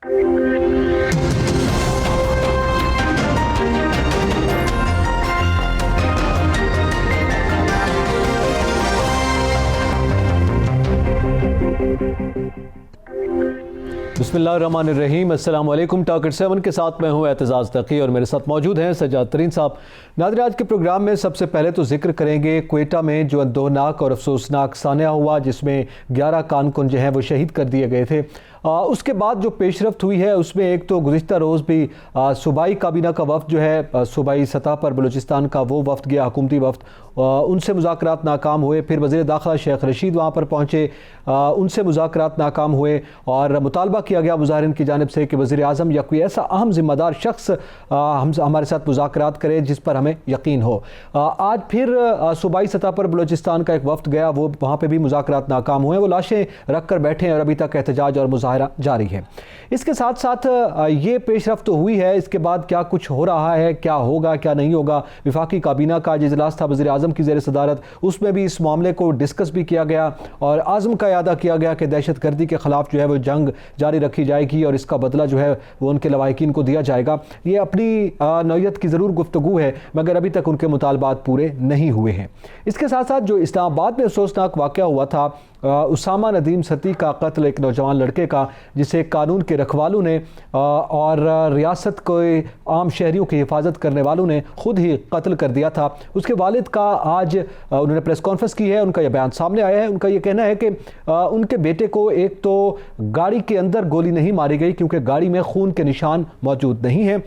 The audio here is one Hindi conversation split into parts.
बिस्मिल्लाहिर्रहमानिर्रहीम। अस्सलाम वालेकुम। टारगेट 7 के साथ मैं हूं एतजाज़ तकी और मेरे साथ मौजूद हैं सज्जाद तरीन साहब। नाज़रीन, आज के प्रोग्राम में सबसे पहले तो जिक्र करेंगे क्वेटा में जो अंदोहनाक और अफसोसनाक सानिया हुआ, जिसमें 11 कारकुन जो हैं वो शहीद कर दिए गए थे। उसके बाद जो पेशरफ्त हुई है उसमें एक तो गुज़िश्ता रोज़ भी सूबाई काबीना का वफ़द जो है सूबाई सतह पर बलूचिस्तान का वो वफ़द गया, हुकूमती वफ़द, उनसे मुज़ाकरात नाकाम हुए। फिर वज़ीर दाखिला शेख रशीद वहाँ पर पहुँचे, उनसे मुज़ाकरात नाकाम हुए और मुतालबा किया गया मुज़ाहिरीन की जानिब से कि वज़ीर आज़म या कोई ऐसा अहम ज़िम्मेदार शख्स हमारे साथ मुज़ाकरात करे जिस पर हमें यकीन हो। आज फिर सूबाई सतह पर बलूचिस्तान का एक वफ़द गया, वो वहाँ पर भी मुज़ाकरात नाकाम हुए, वो लाशें रख कर बैठे हैं और अभी तक एहतजाज और मुज़ाहरा जारी है। इसके साथ साथ ये पेशरफ्त तो हुई है, इसके बाद क्या कुछ हो रहा है, क्या होगा क्या नहीं होगा। विफाकी काबीना का जो इजलास था वज़ीर आज़म की ज़ेर सदारत, उसमें भी इस मामले को डिस्कस भी किया गया और आज़म का इरादा किया गया कि दहशत गर्दी के ख़िलाफ़ जो है वो जंग जारी रखी जाएगी और इसका बदला जो है वो उनके लवाहिकीन को दिया जाएगा। ये अपनी नौयत की ज़रूर गुफ्तगू है, मगर अभी तक उनके मुतालबात पूरे नहीं हुए हैं। इसके साथ साथ जो इस्लामाबाद में अफसोसनाक वाक़या हुआ था, उसामा नदीम सती का कत्ल, एक नौजवान लड़के का जिसे कानून के रखवालों ने और रियासत के आम शहरियों की हिफाजत करने वालों ने खुद ही कत्ल कर दिया था। उसके वालिद का आज उन्होंने प्रेस कॉन्फ्रेंस की है, उनका यह बयान सामने आया है। उनका यह कहना है कि उनके बेटे को एक तो गाड़ी के अंदर गोली नहीं मारी गई क्योंकि गाड़ी में खून के निशान मौजूद नहीं हैं,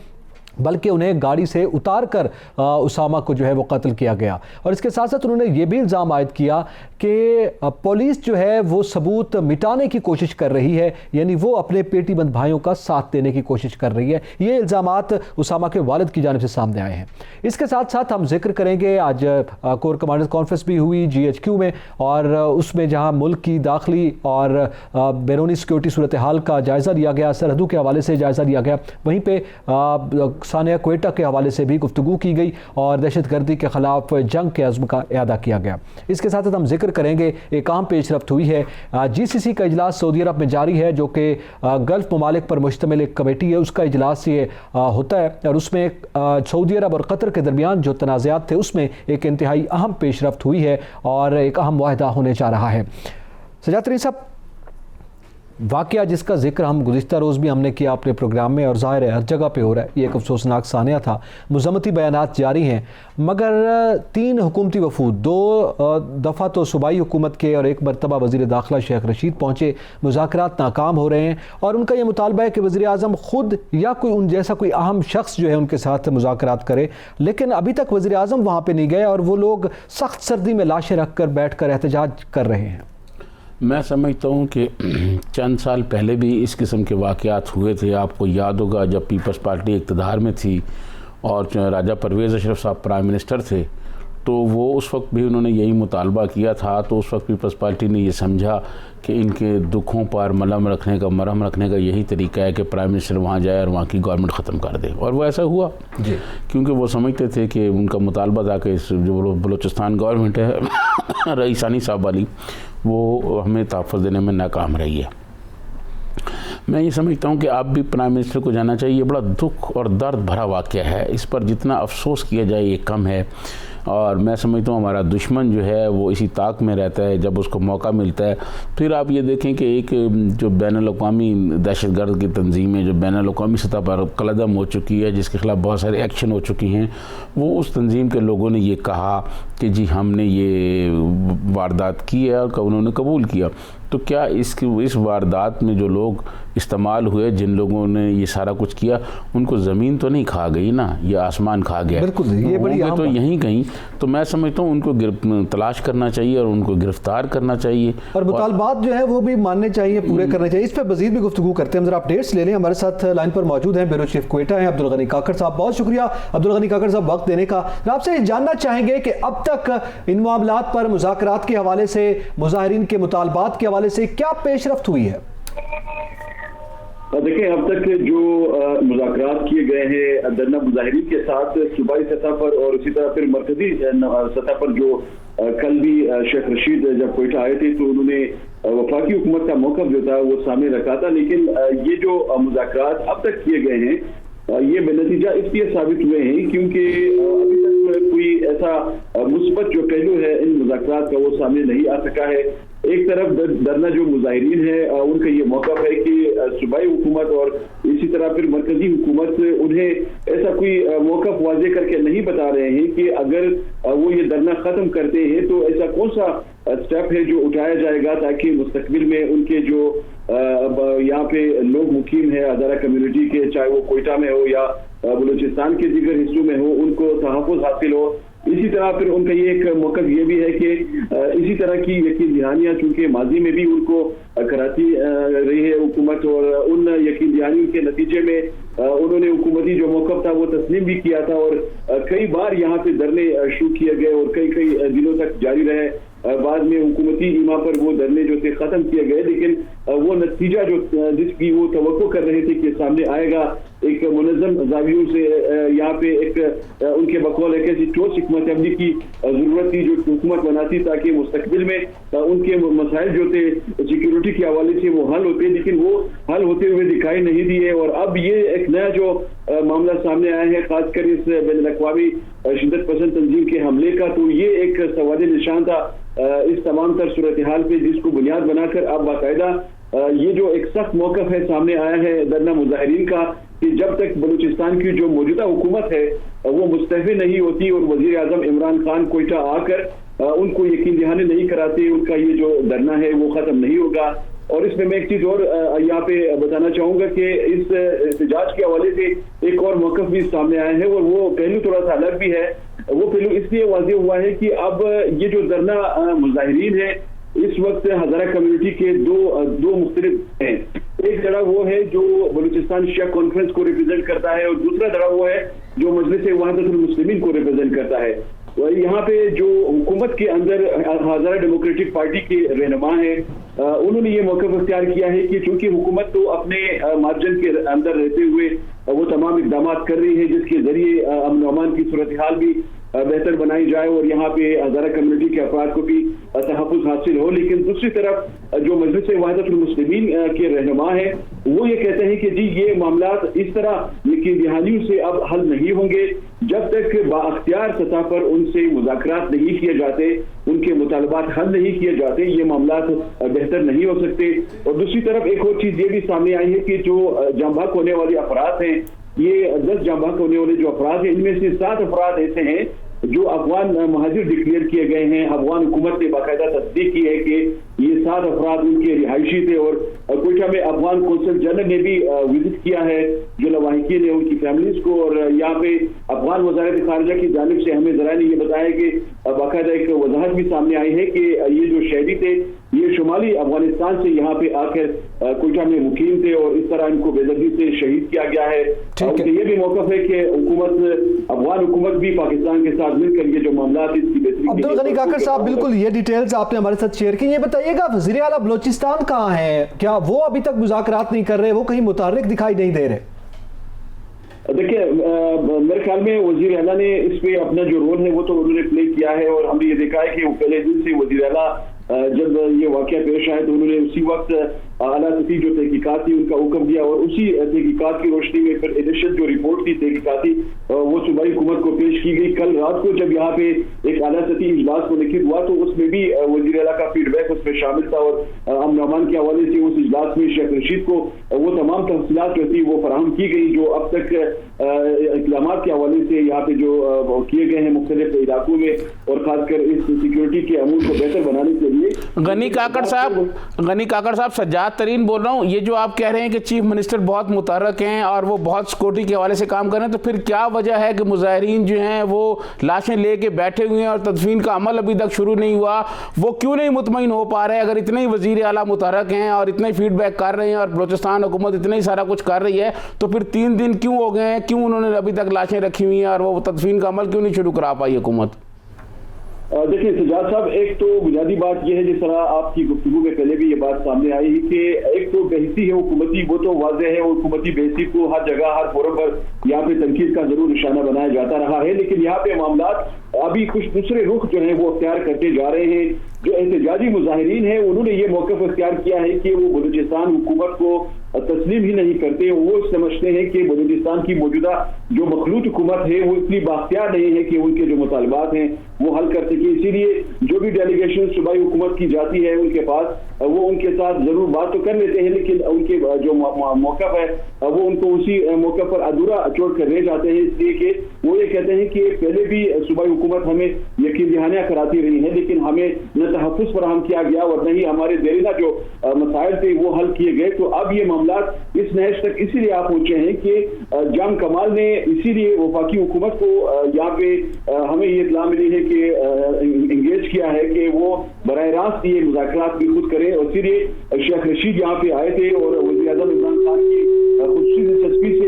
बल्कि उन्हें गाड़ी से उतार कर उसामा को जो है वो कत्ल किया गया। और इसके साथ साथ उन्होंने ये भी इल्ज़ाम आयद किया कि पुलिस जो है वो सबूत मिटाने की कोशिश कर रही है, यानी वो अपने पेटीबंद भाइयों का साथ देने की कोशिश कर रही है। ये इल्ज़ामात उसामा के वालिद की जानिब से सामने आए हैं। इसके साथ साथ हम जिक्र करेंगे, आज कोर कमांडर कॉन्फ्रेंस भी हुई GHQ में, और उसमें जहाँ मुल्क की दाखिली और बैरूनी सिक्योरिटी सूरत हाल का जायज़ा लिया गया, सरहदों के हवाले से जायज़ा लिया गया, वहीं पर सानिया क्वेटा के हवाले से भी गुफ्तगू की गई और दहशत गर्दी के ख़िलाफ़ जंग के अज़्म का इरादा किया गया। इसके साथ साथ हम जिक्र करेंगे, एक अहम पेशरफ्त हुई है। GCC का इजलास सऊदी अरब में जारी है, जो कि गल्फ़ ममालिक पर मुश्तमिल एक कमेटी है, उसका इजलास ये होता है और उसमें सऊदी अरब और कतर के दरमियान जो तनाज़ात थे उसमें एक इंतहाई अहम पेशरफ्त हुई है और एक अहम वाहिदा होने जा रहा है। सज्जाद तरीन साहब, वाक़या जिसका जिक्र हम गुज़िश्ता रोज़ भी हमने किया अपने प्रोग्राम में और ज़ाहिर है हर जगह पे हो रहा है, ये एक अफसोसनाक सानिया था। मुज़म्मती बयानात जारी हैं, मगर 3 हुकूमती वफूद, 2 दफ़ा तो सूबाई हुकूमत के और एक मरतबा वज़ीर दाखिला शेख रशीद पहुँचे, मुज़ाकरात नाकाम हो रहे हैं और उनका यह मुतालबा है कि वज़ीर आज़म ख़ुद या कोई उन जैसा कोई अहम शख्स जो है उनके साथ मुज़ाकरात करे। लेकिन अभी तक वज़ीर आज़म वहाँ पर नहीं गए और वो लोग सख्त सर्दी में लाशें रख कर बैठ कर एहतजाज कर रहे हैं। मैं समझता हूँ कि चंद साल पहले भी इस किस्म के वाक़यात हुए थे। आपको याद होगा जब पीपल्स पार्टी इक़्तिदार में थी और राजा परवेज़ अशरफ साहब प्राइम मिनिस्टर थे, तो वो उस वक्त भी उन्होंने यही मुतालबा किया था। तो उस वक्त पीपल्स पार्टी ने ये समझा कि इनके दुखों पर मरहम रखने का यही तरीका है कि प्राइम मिनिस्टर वहाँ जाए और वहाँ की गवर्नमेंट ख़त्म कर दे। और वो ऐसा हुआ जी, क्योंकि वो समझते थे कि उनका मुतालबा था कि जो बलूचिस्तान गवर्नमेंट है रईसानी साहब वाली, वो हमें तहफ़्फ़ुज़ देने में नाकाम रही है। मैं ये समझता हूँ कि अब भी प्राइम मिनिस्टर को जाना चाहिए। बड़ा दुख और दर्द भरा वाक़या है, इस पर जितना अफसोस किया जाए ये कम है। और मैं समझता हूँ हमारा दुश्मन जो है वो इसी ताक में रहता है, जब उसको मौका मिलता है। फिर आप ये देखें कि एक जो बैनुल-अक़वामी दहशतगर्द की तंजीमें जो बैनुल-अक़वामी सतह पर कलदम हो चुकी है, जिसके ख़िलाफ़ बहुत सारे एक्शन हो चुकी हैं, वो उस तंजीम के लोगों ने ये कहा कि जी हमने ये वारदात की है और उन्होंने कबूल किया। तो क्या इस वारदात में जो लोग इस्तेमाल हुए, जिन लोगों ने ये सारा कुछ किया, उनको ज़मीन तो नहीं खा गई ना, ये आसमान खा गया। बिल्कुल, ये बड़ी तो यहीं कहीं। तो मैं समझता हूँ उनको तलाश करना चाहिए और उनको गिरफ्तार करना चाहिए और मुतालबात जो है वो भी मानने चाहिए, पूरे करने चाहिए। इस पर मज़ीद भी गुफ्तगू करते हैं। हम जरा अपडेट्स ले लें। हमारे साथ लाइन पर मौजूद हैं ब्यूरो चीफ क्वेटा हैं अब्दुल गनी काकड़ साहब। बहुत शुक्रिया अब्दुल गनी काकड़ साहब वक्त देने का। आपसे जानना चाहेंगे कि अब तक इन मामलात पर मुज़ाकरात के हवाले से, मुज़ाहिरीन के मुतालबात के हवाले से क्या पेशरफ्त हुई है? देखिए, अब तक जो मुज़ाकरात किए गए हैं दरना मुज़ाहिरीन के साथ सूबाई सतह पर और इसी तरह फिर मरकजी सतह पर जो कल भी शेख रशीद जब कोयटा आए थे तो उन्होंने वफाकी हुकूमत का मौक़िफ़ जो था वो सामने रखा था। लेकिन ये जो मुज़ाकरात अब तक किए गए हैं ये बेनतीजा इसलिए साबित हुए हैं क्योंकि अभी तक कोई ऐसा मुस्बत जो पहलू है इन मुज़ाकरात का वो सामने नहीं आ सका है। एक तरफ दरना जो मुजाहिरीन है उनका ये मौक़िफ़ है कि सूबाई हुकूमत और इसी तरह फिर मरकजी हुकूमत उन्हें ऐसा कोई मौक़िफ़ वाज़े करके नहीं बता रहे हैं कि अगर वो ये धरना ख़त्म करते हैं तो ऐसा कौन सा स्टेप है जो उठाया जाएगा ताकि मुस्तकबिल में उनके जो यहाँ पे लोग मुकीम है हज़ारा कम्युनिटी के, चाहे वो कोयटा में हो या बलूचिस्तान के दीगर हिस्सों में हो, उनको तहफ़्फ़ुज़ हासिल हो। इसी तरह फिर उनका ये एक मौक़िफ़ ये भी है कि इसी तरह की यकीन दहानियाँ चूँकि माजी में भी उनको कराती रही है हुकूमत और उन यकीन दहानियों के नतीजे में उन्होंने हुकूमती जो मौक़िफ़ था वो तस्लीम भी किया था और कई बार यहाँ पे धरने शुरू किए गए और कई दिनों तक जारी रहे। बाद में हुकूमती ईमा पर वो धरने जो थे ख़त्म किए गए, लेकिन वो नतीजा जो जिसकी वो तवक्को कर रहे थे कि सामने आएगा एक मुनज़्ज़म ज़ावियों से यहाँ पे एक उनके बकौल एक ऐसी ठोस हिकमत अमली की ज़रूरत थी जो हुकूमत बनाती ताकि मुस्तकबिल में उनके मसाइल जो थे सिक्योरिटी के हवाले से वो हल होते, लेकिन वो हल होते हुए दिखाई नहीं दिए। और अब ये एक नया जो मामला सामने आया है खासकर इस बैनुल-अक़वामी शिद्दत पसंद तंजीम के हमले का, तो ये एक सवाल निशान था इस तमाम तर सूरत हाल पे जिसको बुनियाद बनाकर अब बाकायदा ये जो एक सख्त मौक़िफ़ है सामने आया है धरना मुजाहिरीन का कि जब तक बलूचिस्तान की जो मौजूदा हुकूमत है वो मुस्तफ़ी नहीं होती और वज़ीर आज़म इमरान खान कोयटा आकर उनको यकीन दहानी नहीं कराते, उनका ये जो धरना है वो ख़त्म नहीं होगा। और इसमें मैं एक चीज़ और यहाँ पे बताना चाहूँगा कि इस एहतजाज के हवाले से एक और मौक़िफ़ भी सामने आया है और वो पहलू थोड़ा सा अलग भी है। वो पहलू इसलिए वाज़ेह हुआ है कि अब ये जो धरना मुजाहिरीन है इस वक्त हज़ारा कम्युनिटी के दो मुख्तलिफ हैं। एक धड़ा वो है जो बलूचिस्तान शिया कॉन्फ्रेंस को रिप्रेजेंट करता है और दूसरा धड़ा वो है जो मजलिस वहदतुल मुस्लिमीन को रिप्रेजेंट करता है। और यहाँ पे जो हुकूमत के अंदर हज़ारा डेमोक्रेटिक पार्टी के रहनुमा हैं उन्होंने ये मौक़िफ़ इख्तियार किया है कि चूंकि हुकूमत तो अपने मार्जिन के अंदर रहते हुए वो तमाम इक़दाम कर रही है जिसके ज़रिए अमन व अमान की सूरत हाल भी बेहतर बनाई जाए और यहाँ पे हज़ारा कम्युनिटी के अफराद को भी तहफ़्फ़ुज़ हासिल हो, लेकिन दूसरी तरफ जो मजलिस वहदतुल मुस्लिमीन के रहनुमा है वो ये कहते हैं कि जी ये मामलात इस तरह यकीन दहानियों से अब हल नहीं होंगे जब तक बाअख्तियार सतह पर उनसे मुज़ाकरात नहीं किए जाते, उनके मुतालबात हल नहीं किए जाते, ये मामलात बेहतर नहीं हो सकते। और दूसरी तरफ एक और चीज़ ये भी सामने आई है कि जो जांबाक होने वाले अफराद हैं, ये 10 जांबाक होने वाले जो अफराद हैं इनमें से 7 अफराद ऐसे हैं जो अफगान महाजिर डिक्लेयर किए गए हैं। अफगान हुकूमत ने बाकायदा तस्दीक की है कि ये 7 अफराद उनके रिहायशी थे और कोयटा में अफगान कौंसल जनरल ने भी विजिट किया है जो लवाहिकीन ने उनकी फैमिलीज को। और यहाँ पे अफगान वज़ारत ख़ारिजा की जानिब से हमें ज़राए ने ये बताया कि बाकायदा एक वजाहत भी सामने आई है कि ये जो शहरी थे ये शुमाली अफगानिस्तान से यहाँ पे आकर कोयटा में मुकीम थे और इस तरह इनको बेदर्दी से शहीद किया गया है। और ये भी मौक़िफ़ है कि हुकूमत अफगान हुकूमत भी पाकिस्तान के साथ मिलकर ये जो मामला इसकी बेहतरी। अब्दुल गनी काकर साहब, बिल्कुल ये डिटेल्स आपने हमारे साथ शेयर की। ये बताइएगा वज़ीर आला बलूचिस्तान कहाँ है? क्या वो अभी तक मुज़ाकरात नहीं कर रहे, वो कहीं मुतहर्रिक दिखाई नहीं दे रहे? देखिए मेरे ख्याल में वज़ीर आला ने इस पे अपना जो रोल है वो तो उन्होंने प्ले किया है और हमने ये देखा है कि वो पहले दिन से वज़ीर आला जब ये वाक़या पेश आया तो उन्होंने उसी वक्त आला सती जो तहकीकात थी उनका हुक्म दिया और उसी तहकीकात की रोशनी में फिर इनिशियल जो रिपोर्ट थी तहकीकाती वो सूबाई हुकूमत को पेश की गई। कल रात को जब यहाँ पे एक आला सती इजलास मुनक़िद हुआ तो उसमें भी वज़ीर आला का फीडबैक उसमें शामिल था और अमन अमान के हवाले से उस इजलास में शेख रशीद को वो तमाम तफसीलात जो थी वो फराहम की गई जो अब तक इक़दामात के हवाले से यहाँ पे जो किए गए हैं मुख्तलिफ इलाकों में और ख़ासकर इस सिक्योरिटी के अमूल को बेहतर बनाने के लिए। गनी काकड़ साहब सज्जाद तरीन बोल रहा हूँ। ये जो आप कह रहे हैं कि चीफ मिनिस्टर बहुत मुतहर्रिक हैं और वो बहुत सिक्योरिटी के हवाले से काम कर रहे हैं, तो फिर क्या वजह है कि मुजाहिरीन जो हैं वो लाशें लेके बैठे हुए हैं और तदफीन का अमल अभी तक शुरू नहीं हुआ? वो क्यों नहीं मुतमईन हो पा रहे हैं? अगर इतने ही वज़ीर आला मुतहर्रिक हैं और इतना ही फीडबैक कर रहे हैं और बलूचिस्तान हुकूमत इतना ही सारा कुछ कर रही है, तो फिर 3 दिन क्यों हो गए हैं? क्यों उन्होंने अभी तक लाशें रखी हुई हैं और वो तदफीन का अमल क्यों नहीं शुरू करा पाई हुकूमत? देखिए सज्जाद साहब, एक तो बुनियादी बात यह है जिस तरह आपकी गुफ्तगू में पहले भी ये बात सामने आई है कि एक तो बेहसी है हुकूमती, वो तो वाज़ेह है, हुकूमती बेहसी को हर जगह हर फोरम पर यहाँ पे तनकीद का जरूर निशाना बनाया जाता रहा है, लेकिन यहाँ पे मामलात अभी कुछ दूसरे रुख जो है वो अख्तियार करते जा रहे हैं। जो एहतजाजी मुजाहिरीन हैं उन्होंने ये मौक़िफ़ अख्तियार किया है कि वो बलूचिस्तान हुकूमत को तस्लीम ही नहीं करते। वो समझते हैं कि बलूचिस्तान की मौजूदा जो मखलूत हुकूमत है वो इतनी बाख्तियार नहीं है कि उनके जो मुतालबात हैं वो हल कर सके। इसीलिए जो भी डेलीगेशन सूबाई हुकूमत की जाती है उनके पास, वो उनके साथ जरूर बात तो कर लेते हैं, लेकिन उनके जो मौक़िफ़ है वो उनको उसी मौके पर अधूरा छोड़ कर रह जाते हैं। इसलिए कि वो ये कहते हैं कि पहले भी सूबाई हुकूमत हमें यकीन दहानियां कराती रही है, लेकिन हमें न तहफ़्फ़ुज़ फराहम किया गया और न ही हमारे देरीना जो मसाइल थे वो हल किए गए। तो अब ये मामला इस नहज तक इसीलिए आप पहुंचे हैं कि जाम कमाल ने इसीलिए वफाकी हुकूमत को यहाँ पे हमें ये इत्तला मिली है कि इंगेज किया है कि वो बराह रास्त ये मुज़ाकरात भी खुद करें। और इसीलिए शेख रशीद यहाँ पे आए थे और वज़ीर आज़म इमरान खान की खुसूसी दिलचस्पी से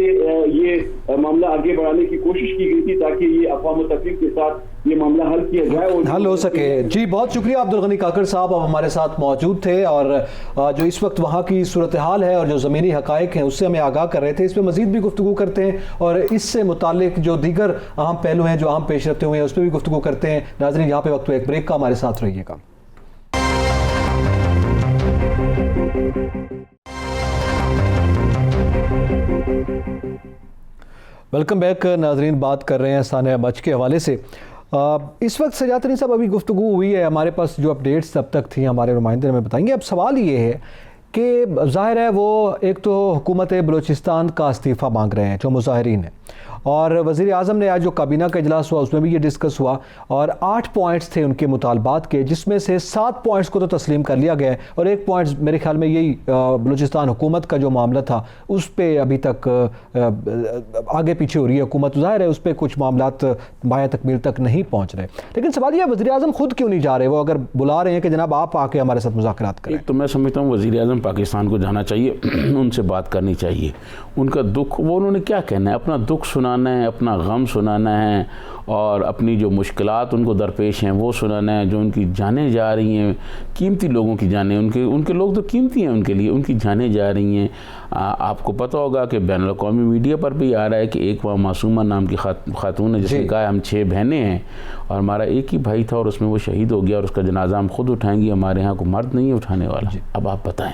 ये मामला आगे बढ़ाने की कोशिश की गई थी ताकि ये अफ़वाह तफरीक के साथ ये मामला हल किया जाए और हल हो सके। जी बहुत शुक्रिया अब्दुल गनी काकड़ साहब, आप हमारे साथ मौजूद थे और जो इस वक्त वहाँ की सूरत हाल है और जो ज़मीनी हक़ाइक़ हैं उससे हमें आगाह कर रहे थे। इस पर मज़ीद भी गुफ्तगू करते हैं और इससे मुताल्लिक जो दीगर अहम पहलू हैं जो अहम पेश रखते हुए हैं उस पर भी गुफ्तगू करते हैं। नाज़रीन यहाँ पे वक्त एक ब्रेक का, हमारे साथ रहिएगा। वेलकम बैक नाजरीन, बात कर रहे हैं सानिया बच के हवाले से। इस वक्त सजात तरीन साहब अभी गुफ्तगू हुई है, हमारे पास जो अपडेट्स अब तक थी हमारे नुमाइंदे हमें बताएंगे। अब सवाल ये है कि ज़ाहिर है वो एक तो हुकूमत बलूचिस्तान का इस्तीफ़ा मांग रहे हैं जो मुजाहिरीन हैं, और वज़ीर आज़म ने आज जो काबीना का इजलास हुआ उसमें भी ये डिस्कस हुआ और 8 पॉइंट्स थे उनके मुतालबात के, जिसमें से 7 पॉइंट्स को तो तस्लीम कर लिया गया है और 1 पॉइंट मेरे ख्याल में यही बलूचिस्तान हुकूमत का जो मामला था उस पर अभी तक आगे पीछे हो रही है हुकूमत। ज़ाहिर है उस पर कुछ मामलात बाया तकमील तक नहीं पहुँच रहे, लेकिन सवाल यह वज़ीर आज़म खुद क्यों नहीं जा रहे? वो अगर बुला रहे हैं कि जनाब आप आके हमारे साथ मुज़ाकरात करें। एक तो मैं समझता हूँ वज़ीर आज़म पाकिस्तान को जाना चाहिए, उनसे बात करनी चाहिए। उनका दुख, वो उन्होंने क्या कहना है, अपना दुख सुनाना है, अपना गम सुनाना है और अपनी जो मुश्किलात उनको दरपेश हैं वो सुनाना है। जो उनकी जानें जा रही हैं, कीमती लोगों की जानें, उनके लोग तो कीमती हैं उनके लिए, उनकी जानें जा रही हैं। आपको पता होगा कि बैनुल-अक़वामी मीडिया पर भी आ रहा है कि एक वहाँ मासूमा नाम की खातून है जिसने कहा हम 6 बहनें हैं और हमारा एक ही भाई था और उसमें वो शहीद हो गया और उसका जनाजा हम खुद उठाएंगे, हमारे यहाँ को मर्द नहीं उठाने वाला। अब आप बताएं,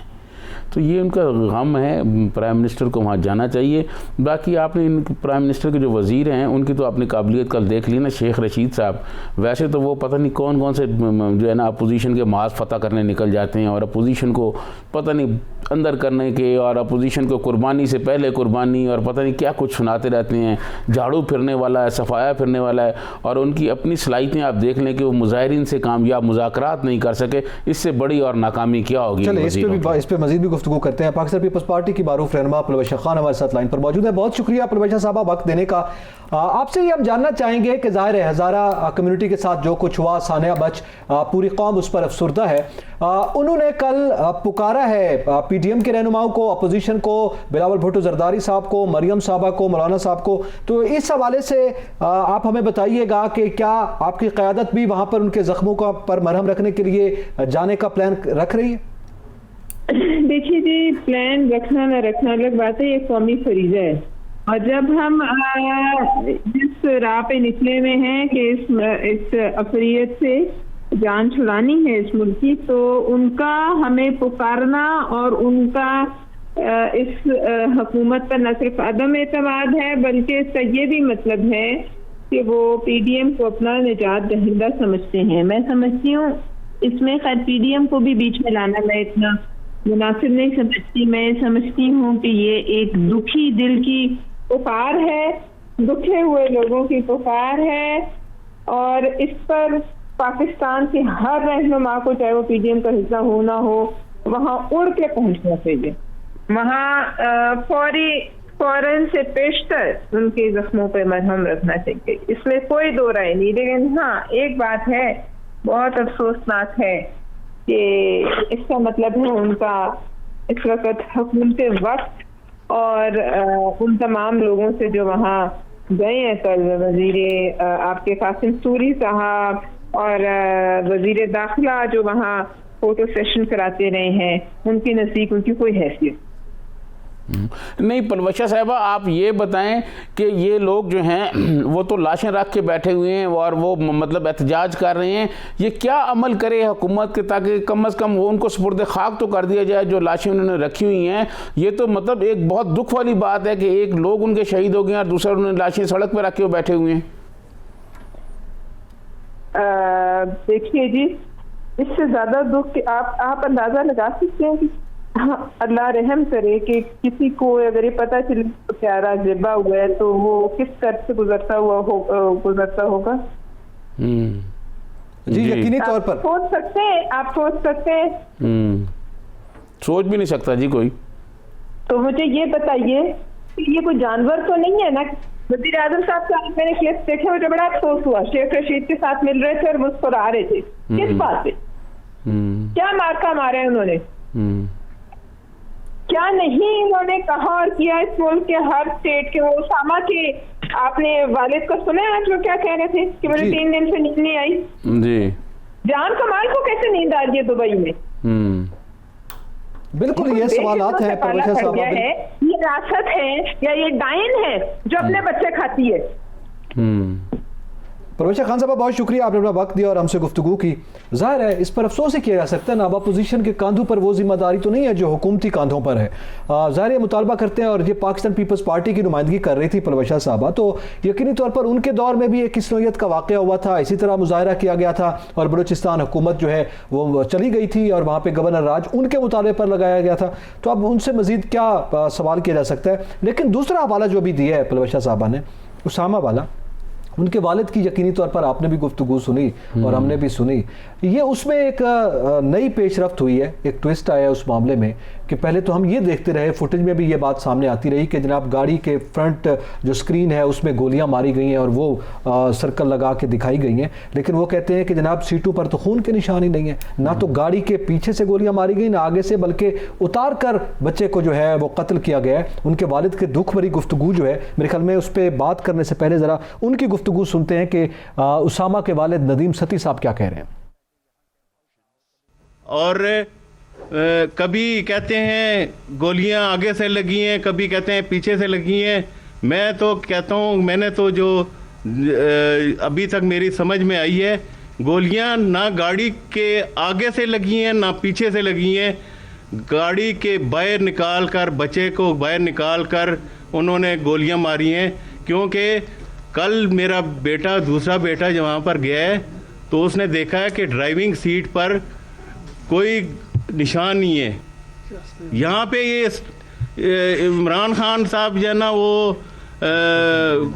तो ये उनका गम है। प्राइम मिनिस्टर को वहाँ जाना चाहिए। बाकी आपने इन प्राइम मिनिस्टर के जो वज़ीर हैं उनकी तो आपने काबिलियत कल देख ली ना, शेख रशीद साहब। वैसे तो वो पता नहीं कौन कौन से जो है ना अपोजिशन के मास फतह करने निकल जाते हैं और अपोजिशन को पता नहीं अंदर करने के और अपोजिशन को कुर्बानी से पहले कुर्बानी और पता नहीं क्या कुछ सुनाते रहते हैं। झाड़ू फिरने वाला है, सफाया फिरने वाला है और उनकी अपनी सलाहियतें आप देख लें कि वो मुजाहिरीन से कामयाब मुज़ाकरात नहीं कर सके। इससे बड़ी और नाकामी क्या होगी? चलिए इस पर मज़ीद भी गुफ्तगू करते हैं। पाकिस्तान पीपल्स पार्टी की मारूफ रहनुमा पुलवैशा खान हमारे साथ लाइन पर मौजूद है। बहुत शुक्रिया पुलवैशा साहब वक्त देने का। आपसे ये हम जानना चाहेंगे कि ज़ाहिर है हज़ारा कम्युनिटी के साथ जो कुछ हुआ, सानिया बच पूरी कौम उस पर अफसुर्दा है। उन्होंने कल पुकारा है PTM के रहनुमाओं को, अपोजिशन को, बिलावल भुट्टो जरदारी साहब को, मरियम साहबा को, मौलाना साहब को। तो इस हवाले से आप हमें बताइएगा कि क्या आपकी क़यादत भी वहाँ पर उनके ज़ख्मों का पर मरहम रखने के लिए जाने का प्लान रख रही है? देखिए जी, प्लान रखना ना रखना अलग बात है, ये कौमी फरीज़ा है। और जब हम जिस राह पे निकले हुए हैं कि इस अफरियत से जान छुड़ानी है इस मुल्क की, तो उनका हमें पुकारना और उनका इस हुकूमत पर न सिर्फ अदम एतमाद है बल्कि इसका ये भी मतलब है कि वो PDM को अपना निजात दहिंदा समझते हैं। मैं समझती हूँ इसमें खैर PDM को भी बीच में लाना मैं इतना मुनासिब नहीं समझती। मैं समझती हूँ कि ये एक दुखी दिल की पुकार है, दुखे हुए लोगों की पुकार है और इस पर पाकिस्तान के हर रहनुमा को, चाहे वो PDM का हिस्सा हो ना हो, वहाँ उड़ के पहुँचना चाहिए। वहाँ फौरन से पेशतर उनके जख्मों पे मरहम रखना चाहिए, इसमें कोई दो राय नहीं। लेकिन हाँ, एक बात है बहुत अफसोसनाक है कि इसका मतलब है उनका इस वक्त हुकूमत वक्त और उन तमाम लोगों से जो वहाँ गए हैं कल, वजीर आपके कासिम सूरी साहब और वजीर दाखिला जो वहाँ फोटो सेशन कराते रहे हैं, उनकी नज़दीक उनकी कोई हैसियत। नहीं परवशा साहिबा, आप ये बताएं कि ये लोग जो हैं वो तो लाशें रख के बैठे हुए हैं और वो मतलब एहतजाज कर रहे हैं, ये क्या अमल करे हुकूमत के ताकि कम से कम वो उनको सुपुर्द खाक तो कर दिया जाए जो लाशें उन्होंने रखी हुई हैं। ये तो मतलब एक बहुत दुख वाली बात है कि एक लोग उनके शहीद हो गए और दूसरा उन्होंने लाशें सड़क पर रख के बैठे हुए हैं। देखिए जी, इससे ज्यादा दुख आप अंदाजा लगा सकते हैं कि अल्लाह रहम करे कि किसी को अगर ये पता चले तो प्यारा ज़िबा हुआ है तो वो किस कर्ज से गुजरता होगा। जी यकीनी तौर पर आप सोच सकते हैं। सोच भी नहीं सकता जी कोई। तो मुझे ये बताइए कि ये कोई जानवर तो नहीं है ना। वज़ीर आज़म साहब का मैंने केस देखे, मुझे बड़ा अफसोस हुआ। शेख रशीद के साथ मिल रहे थे और मुस्कुरा रहे थे, किस बात पे? क्या मार्का मारे उन्होंने? क्या नहीं उन्होंने कहा और किया इस मुल्क के हर स्टेट के। वो उसामा के आपने वालिद को सुना है आज वो क्या कह रहे थे कि मुझे 3 दिन से नींद नहीं आई जी। जान कमाल को कैसे नींद आ रही है दुबई में? बिल्कुल ये सवालात हैं परवशा साहब। ये विरासत है या ये डायन है जो अपने बच्चे खाती है? परवशा खान साहब बहुत शुक्रिया, आपने अपना वक्त दिया और हमसे गुफ्तगू की। जाहिर है इस पर अफसोस ही किया जा सकता है ना, अब अपोजिशन के कांधों पर वो जिम्मेदारी तो नहीं है जो हुकूमती कांधों पर है। जाहिर है मुतालबा करते हैं और ये पाकिस्तान पीपल्स पार्टी की नुमाइंदगी कर रही थी परवशा साहबा, तो यकीनी तौर पर उनके दौर में भी एक इस नौयत का वाक़या हुआ था, इसी तरह मुजाहरा किया गया था और बलूचिस्तान हुकूमत जो है वो चली गई थी और वहाँ पर गवर्नर राज उनके मुतालबे पर लगाया गया था। तो अब उनसे मज़ीद क्या सवाल किया जा सकता है। लेकिन दूसरा हवाला जो भी दिया है परवशा साहबा ने, उसामा वाला, उनके वालिद की यकीनी तौर पर आपने भी गुफ्तगू सुनी और हमने भी सुनी। ये उसमें एक नई पेशरफ्त हुई है, एक ट्विस्ट आया उस मामले में कि पहले तो हम ये देखते रहे, फुटेज में भी ये बात सामने आती रही कि जनाब गाड़ी के फ्रंट जो स्क्रीन है उसमें गोलियां मारी गई हैं और वो सर्कल लगा के दिखाई गई हैं। लेकिन वो कहते हैं कि जनाब सीटों पर तो खून के निशान ही नहीं है, ना तो गाड़ी के पीछे से गोलियां मारी गई ना आगे से, बल्कि उतार कर बच्चे को जो है वो कत्ल किया गया है। उनके वालिद के दुख भरी गुफ्तगू जो है, मेरे ख्याल में उस पर बात करने से पहले ज़रा उनकी गुफ्तगू सुनते हैं कि उसामा के वालिद नदीम सती साहब क्या कह रहे हैं। और कभी कहते हैं गोलियां आगे से लगी हैं, कभी कहते हैं पीछे से लगी हैं। मैं तो कहता हूं, मैंने तो जो अभी तक मेरी समझ में आई है, गोलियां ना गाड़ी के आगे से लगी हैं ना पीछे से लगी हैं। गाड़ी के बाहर निकाल कर, बच्चे को बाहर निकाल कर उन्होंने गोलियां मारी हैं। क्योंकि कल मेरा बेटा, दूसरा बेटा जब वहाँ पर गया है तो उसने देखा है कि ड्राइविंग सीट पर कोई निशान नहीं है। यहाँ पे ये इमरान खान साहब जो है ना वो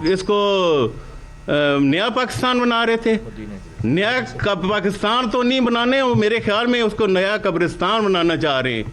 इसको नया पाकिस्तान बना रहे थे। नया पाकिस्तान तो नहीं बनाने, वो मेरे ख्याल में उसको नया कब्रिस्तान बनाना चाह रहे हैं।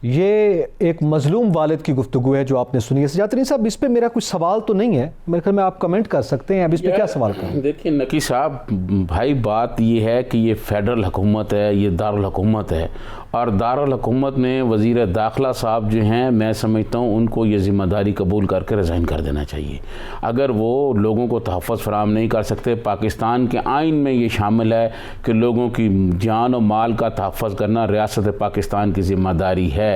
ये एक मजलूम वालिद की गुफ्तगू है जो आपने सुनी है। सजाद तरीन साहब, इस पे मेरा कुछ सवाल तो नहीं है, मेरे ख्याल में आप कमेंट कर सकते हैं। अब इस पे क्या सवाल करें? देखिए नकी साहब, भाई बात ये है कि ये फेडरल हुकूमत है, ये दारुल हुकूमत है और दारुल हुकूमत में वज़ीर दाखिला साहब जो हैं, मैं समझता हूँ उनको ये ज़िम्मेदारी कबूल करके रिज़ाइन कर देना चाहिए। अगर वो लोगों को तहफ़्फ़ुज़ फ़राहम नहीं कर सकते, पाकिस्तान के आइन में ये शामिल है कि लोगों की जान और माल का तहफ़्फ़ुज़ करना रियासत पाकिस्तान की ज़िम्मेदारी है।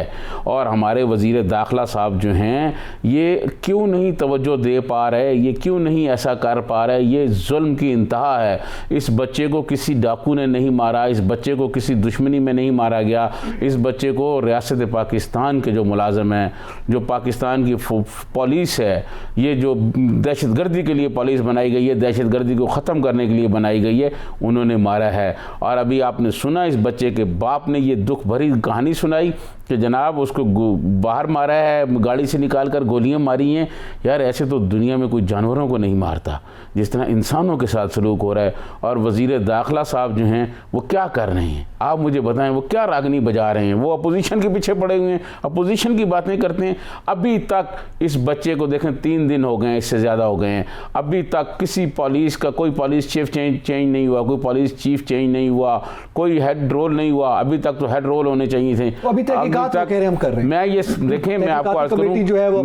और हमारे वज़ीर दाखिला साहब जो हैं ये क्यों नहीं तवज्जो दे पा रहे, ये क्यों नहीं ऐसा कर पा रहे? ये जुल्म की इंतहा है। इस बच्चे को किसी डाकू ने नहीं मारा, इस बच्चे को किसी दुश्मनी में नहीं मारा गया, इस बच्चे को रियासत पाकिस्तान के जो मुलाजिम हैं, जो पाकिस्तान की पुलिस है, ये जो दहशतगर्दी के लिए पुलिस बनाई गई है, दहशतगर्दी को ख़त्म करने के लिए बनाई गई है, उन्होंने मारा है। और अभी आपने सुना इस बच्चे के बाप ने ये दुख भरी कहानी सुनाई कि जनाब उसको बाहर मारा है, गाड़ी से निकाल कर गोलियां मारी हैं। यार ऐसे तो दुनिया में कोई जानवरों को नहीं मारता जिस तरह इंसानों के साथ सलूक हो रहा है। और वज़ीर दाखिला साहब जो हैं वो क्या कर रहे हैं, आप मुझे बताएं, वो क्या रागनी बजा रहे हैं? वो अपोजिशन के पीछे पड़े हुए हैं, अपोजिशन की बातें करते हैं। अभी तक इस बच्चे को देखें 3 दिन हो गए हैं, इससे ज़्यादा हो गए हैं, अभी तक किसी पुलिस का कोई पुलिस चीफ चेंज नहीं हुआ, कोई पुलिस चीफ चेंज नहीं हुआ, कोई हेड रोल नहीं हुआ। अभी तक तो हेड रोल होने चाहिए थे। अभी तक हम कर रहे हैं। मैं ये देखें, मैं आपको अर्ज करूं,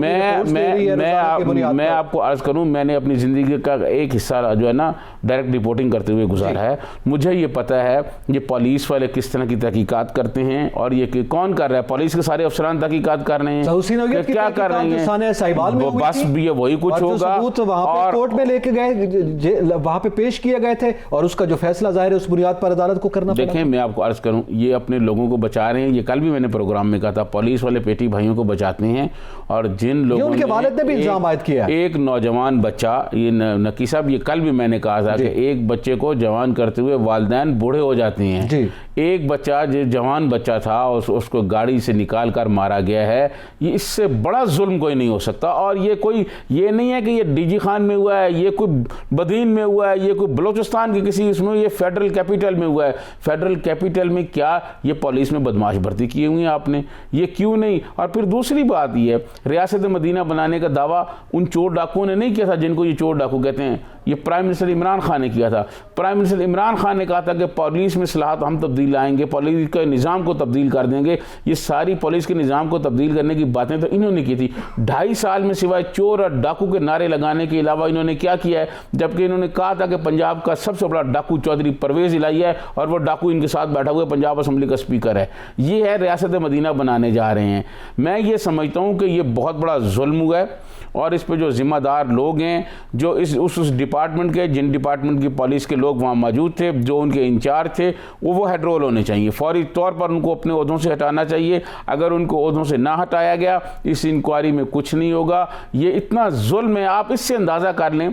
मैं आपको अर्ज करूं, मैंने अपनी ज़िंदगी का एक हिस्सा जो है ना डायरेक्ट रिपोर्टिंग करते हुए गुजारा है। मुझे ये पता है ये पुलिस वाले किस तरह की तहकीकात करते हैं और ये कौन कर रहा है। पुलिस के सारे अफसरान तहकीकात कर रहे हैं, क्या कर रहे हैं, बस ये वही कुछ होगा। और कोर्ट में लेके गए, वहां पे पेश किए गए थे और उसका जो फैसला जाहिर है उस बुनियाद पर अदालत को करना। देखें, मैं आपको अर्ज करूं, ये अपने लोगों को बचा रहे हैं। ये कल भी मैंने प्रोग्राम में कहा था, पुलिस वाले पेटी भाइयों को बचाते हैं। और जिन लोगों उनके वालिद ने भी इल्जाम आयद किया, एक नौजवान बच्चा, ये नकी साहब, ये कल भी मैंने कहा था कि एक बच्चे को जवान करते हुए वालिदैन बूढ़े हो जाते हैं। एक बच्चा जो जवान बच्चा था उसको गाड़ी से निकाल कर मारा गया है। ये इससे बड़ा जुल्म कोई नहीं हो सकता। और ये नहीं है कि ये डीजी खान में हुआ है, ये कोई बदीन में हुआ है, ये कोई बलूचिस्तान के किसी इसमें, ये फेडरल कैपिटल में हुआ है। फेडरल कैपिटल में क्या ये पुलिस में बदमाश भर्ती किए हुए हैं आपने, ये क्यों नहीं? और फिर दूसरी बात ये, रियासत मदीना बनाने का दावा उन चोर डाकुओं ने नहीं किया था जिनको ये चोर डाकू कहते हैं। ये प्राइम मिनिस्टर इमरान खान ने किया था। प्राइम मिनिस्टर इमरान खान ने कहा था कि पुलिस में इस्लाहात हम तब्दील लाएंगे, पुलिस के निज़ाम को तब्दील कर देंगे। ये सारी पुलिस के निज़ाम को तब्दील करने की बातें तो इन्होंने की थी। 2.5 साल में सिवाय चोर और डाकू के नारे लगाने के अलावा इन्होंने क्या किया है? जबकि इन्होंने कहा था कि पंजाब का सबसे बड़ा डाकू चौधरी परवेज़ इलाही है और वो डाकू इनके साथ बैठा हुआ पंजाब असम्बली का स्पीकर है। ये है रियासत मदीना बनाने जा रहे हैं। मैं ये समझता हूँ कि ये बहुत बड़ा जुल्म हुआ है और इस पर जो जिम्मेदार लोग हैं, जो उस डिपार्टमेंट के, जिन डिपार्टमेंट की पुलिस के लोग वहाँ मौजूद थे, जो उनके इंचार्ज थे, वो हेडरोल होने चाहिए। फौरी तौर पर उनको अपने ओहदों से हटाना चाहिए। अगर उनको ओहदों से ना हटाया गया, इस इंक्वायरी में कुछ नहीं होगा। ये इतना जुल्म है, आप इससे अंदाज़ा कर लें।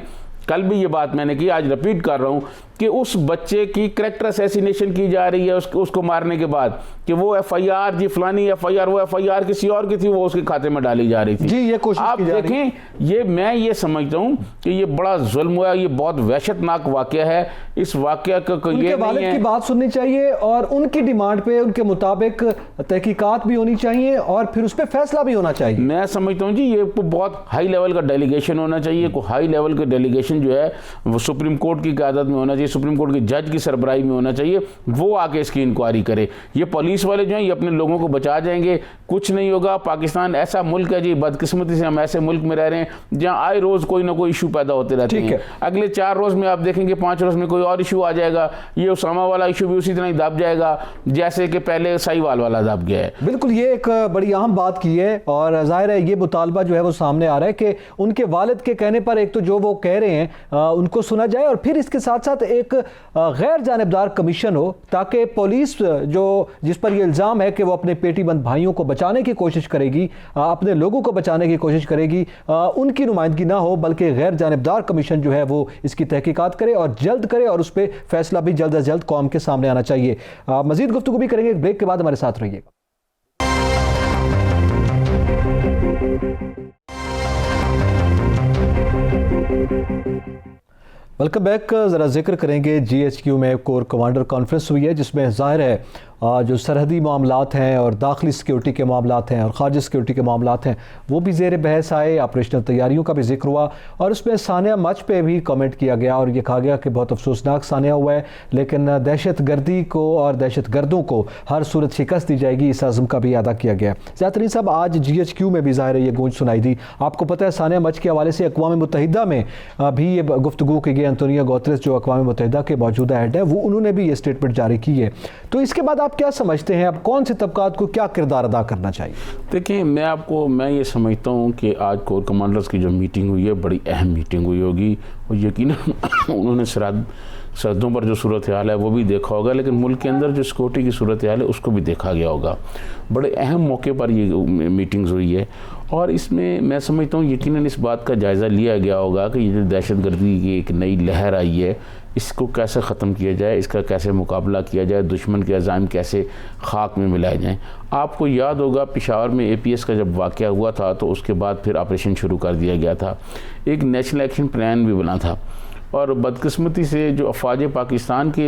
कल भी ये बात मैंने की, आज रिपीट कर रहा हूँ कि उस बच्चे की कैरेक्टर असैसिनेशन की जा रही है उसको मारने के बाद, कि वो एफआईआर जी फलानी एफआईआर, वो एफआईआर किसी और की थी, वो उसके खाते में डाली जा रही थी। जी, ये कोशिश आप देखें, मैं ये समझता हूँ कि ये बड़ा जुल्म हुआ, ये बहुत वहशतनाक वाकया है। इस वाकया का उनके वालिद की बात सुननी चाहिए और उनकी डिमांड पे उनके मुताबिक तहकीकात भी होनी चाहिए और फिर उस पर फैसला भी होना चाहिए। मैं समझता हूँ जी, ये बहुत हाई लेवल का डेलीगेशन होना चाहिए। कोई हाई लेवल का डेलीगेशन जो है वो सुप्रीम कोर्ट की क़यादत में होना चाहिए, सुप्रीम कोर्ट के जज की सरबराही में होना चाहिए। वो आके इसकी इंक्वायरी करे। ये पुलिस वाले जो हैं ये अपने लोगों को बचा जाएंगे, कुछ नहीं होगा। पाकिस्तान ऐसा मुल्क है जी, बदकिस्मती से हम ऐसे मुल्क में रह रहे हैं जहाँ आए रोज़ कोई ना कोई इशू पैदा होते रहते हैं। अगले 4 रोज़ में आप देखेंगे, 5 रोज़ में कोई और इशू आ जाएगा। ये उसामा वाला इशू भी उसी तरह ही दब जाएगा जैसे कि पहले साहिवाल वाला दब गया है। बिल्कुल, ये एक बड़ी अहम बात की है और जाहिर है ये मुतालबा जो है वो सामने आ रहा है कि उनके वालिद के कहने पर एक तो जो वो कह रहे हैं उनको सुना जाए और फिर इसके साथ साथ एक गैर जानिबदार कमीशन हो, ताकि पुलिस जिस पर यह इल्ज़ाम है कि वो अपने पेटीबंद भाइयों को बचाने की कोशिश करेगी, अपने लोगों को बचाने की कोशिश करेगी, उनकी नुमाइंदगी ना हो, बल्कि गैर जानिबदार कमीशन जो है वो इसकी तहकीकात करे और जल्द करे और उस पर फैसला भी जल्द अज जल्द कौम के सामने आना चाहिए। मजीद गुफ्तगू भी करेंगे, ब्रेक के बाद हमारे साथ रहिएगा। Welcome back. ज़रा जिक्र करेंगे GHQ में कोर कमांडर कॉन्फ्रेंस हुई है जिसमें ज़ाहिर है जो सरहदी मामलात हैं और दाखिली सिक्योरिटी के मामलात हैं और खारजी सिक्योरिटी के मामलात हैं वो भी ज़ेर बहस आए। ऑपरेशनल तैयारियों का भी जिक्र हुआ और उसमें सानिया मच पे भी कमेंट किया गया और ये कहा गया कि बहुत अफसोसनाक सानिया हुआ है, लेकिन दहशत गर्दी को और दहशत गर्दों को हर सूरत शिकस्त दी जाएगी, इस आज़म का भी अदा किया गया। ज़्यादातर साहब, आज GHQ में भी ज़ाहिर है ये गूंज सुनाई दी। आपको पता है सानिया मच के हवाले से अक़वाम मुत्तहिदा में भी ये गुफ्तगू की गई। एंटोनियो गुतेरेस जो अक़वाम मुत्तहिदा के मौजूदा हेड है, वो उन्होंने भी ये स्टेटमेंट जारी की है। तो इसके बाद आप क्या समझते हैं, अब कौन से तबकात को क्या किरदार अदा करना चाहिए? देखिए, मैं ये समझता हूँ कि आज कोर कमांडर्स की जो मीटिंग हुई है बड़ी अहम मीटिंग हुई होगी और यकीनन उन्होंने सरहदों पर जो सूरत हाल है वो भी देखा होगा, लेकिन मुल्क के अंदर जो सिक्योरिटी की सूरत हाल है उसको भी देखा गया होगा। बड़े अहम मौके पर ये मीटिंग्स हुई है और इसमें मैं समझता हूँ यकीनन इस बात का जायज़ा लिया गया होगा कि ये जो दहशतगर्दी की एक नई लहर आई है इसको कैसे ख़त्म किया जाए, इसका कैसे मुकाबला किया जाए, दुश्मन के अज़ाइम कैसे खाक में मिलाए जाएँ। आपको याद होगा पेशावर में APS का जब वाक़या हुआ था तो उसके बाद फिर ऑपरेशन शुरू कर दिया गया था। एक नेशनल एक्शन प्लान भी बना था और बदकिस्मती से जो अफवाज पाकिस्तान के